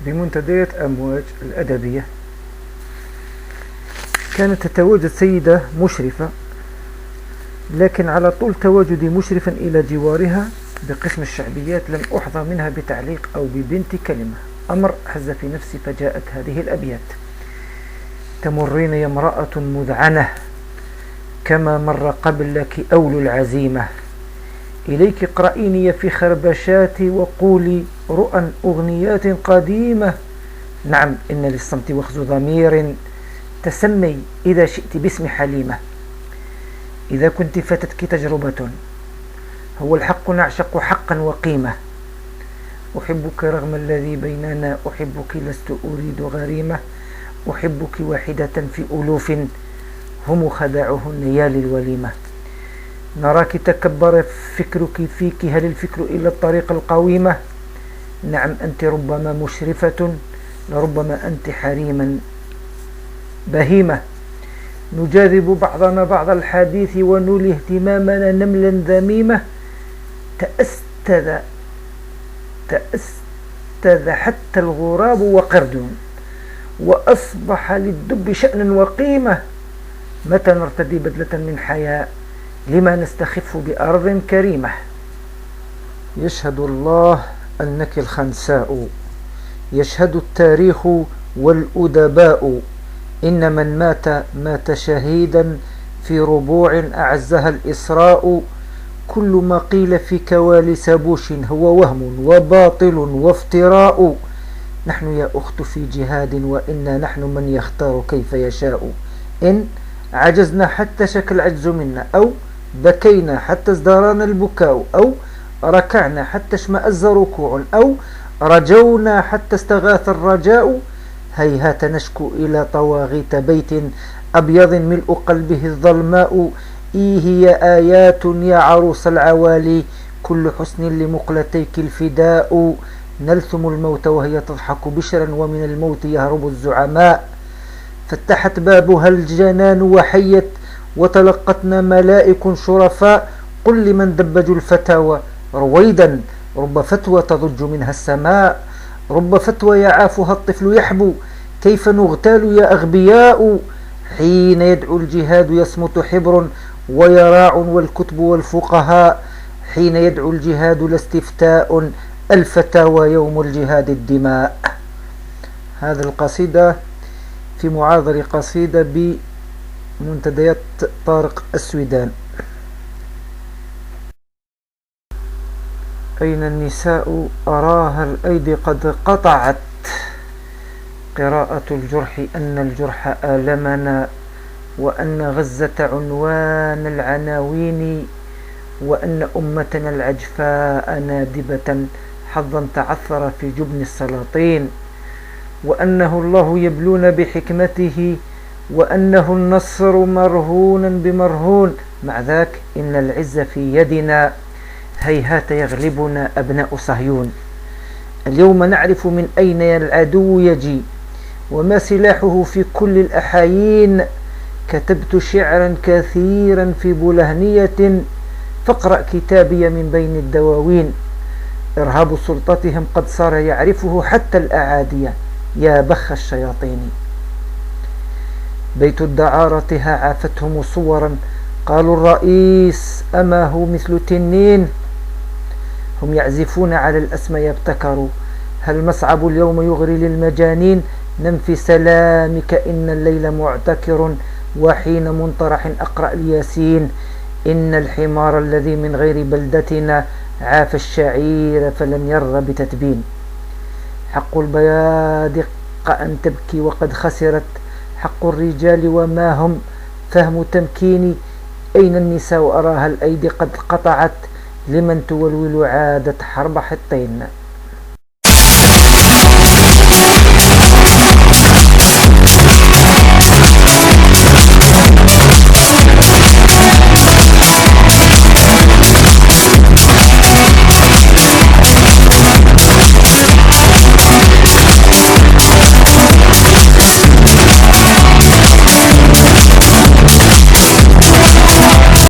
بمنتديات أمواج الأدبية كانت تتواجد سيدة مشرفة، لكن على طول تواجدي مشرفا إلى جوارها بقسم الشعبيات لم أحظى منها بتعليق أو ببنت كلمة. أمر حز في نفسي فجاءت هذه الأبيات: تمرين يا امرأة مذعنة كما مر قبلك أول العزيمة، إليك اقرأيني في خربشاتي وقولي رؤى أغنيات قديمة. نعم، إن للصمت وخز ضمير، تسمي إذا شئت باسم حليمة. إذا كنت فاتتك تجربة هو الحق نعشق حقا وقيمة، أحبك رغم الذي بيننا، أحبك لست أريد غريمة، أحبك واحدة في ألوف هم خدعهن يا للوليمة. نراك تكبر فكرك فيك، هل الفكر إلا الطريق القويمة؟ نعم، أنت ربما مشرفة، لربما أنت حريما بهيمة. نجاذب بعضنا بعض الحديث ونولي اهتمامنا نملا ذميمة. تأستذ حتى الغراب وقرد، وأصبح للدب شأن وقيمة. متى نرتدي بدلة من حياء؟ لما نستخف بأرض كريمة. يشهد الله أنك الخنساء، يشهد التاريخ والأدباء، إن من مات شهيدا في ربوع أعزها الإسراء. كل ما قيل في كواليس بوش هو وهم وباطل وافتراء. نحن يا أخت في جهاد، وإنا نحن من يختار كيف يشاء. إن عجزنا حتى شكى العجز منا، أو بكينا حتى ازدرانا البكاء، أو ركعنا حتى اشمأز ركوع، أو رجونا حتى استغاث الرجاء. هيهات نشكو إلى طواغيت بيت أبيض ملء قلبه الظلماء. هي آيات يا عروس العوالي، كل حسن لمقلتيك الفداء. نلثم الموت وهي تضحك بشرا، ومن الموت يهرب الزعماء. فتحت بابها الجنان وحيت، وتلقتنا ملائك شرفاء. قل لمن دبجوا الفتاوى رويدا، رب فتوى تضج منها السماء. رب فتوى يعافها الطفل يحبو، كيف نغتال يا أغبياء. حين يدعو الجهاد يصمت حبر ويراع والكتب والفقهاء. حين يدعو الجهاد لاستفتاء، الفتاوى يوم الجهاد الدماء. هذا القصيدة في معاذر قصيدة بمنتديات طارق السويدان. أين النساء أراها الأيدي قد قطعت، قراءة الجرح أن الجرح آلمنا، وأن غزة عنوان العناوين، وأن أمتنا العجفاء نادبة حظا تعثر في جبن السلاطين، وأنه الله يبلون بحكمته، وأنه النصر مرهون بمرهون. مع ذاك إن العز في يدنا، هيهات يغلبنا أبناء صهيون. اليوم نعرف من أين العدو يجي، وما سلاحه في كل الأحايين. كتبت شعرا كثيرا في بلهنية، فاقرأ كتابي من بين الدواوين. إرهاب سلطتهم قد صار يعرفه حتى الأعادية، يا بخ الشياطين. بيت الدعارة عافتهم صورا، قالوا الرئيس أما هو مثل تنين. هم يعزفون على الأسمى يبتكروا، هل مصعب اليوم يغري للمجانين. نم في سلامك إن الليل معتكر، وحين منطرح أقرأ الياسين. إن الحمار الذي من غير بلدتنا عاف الشعير فلم ير بتتبين. حق البيادق أن تبكي وقد خسرت، حق الرجال وما هم فهم تمكيني. أين النساء أراها الأيدي قد قطعت، لمن تولول عادت حرب حطين.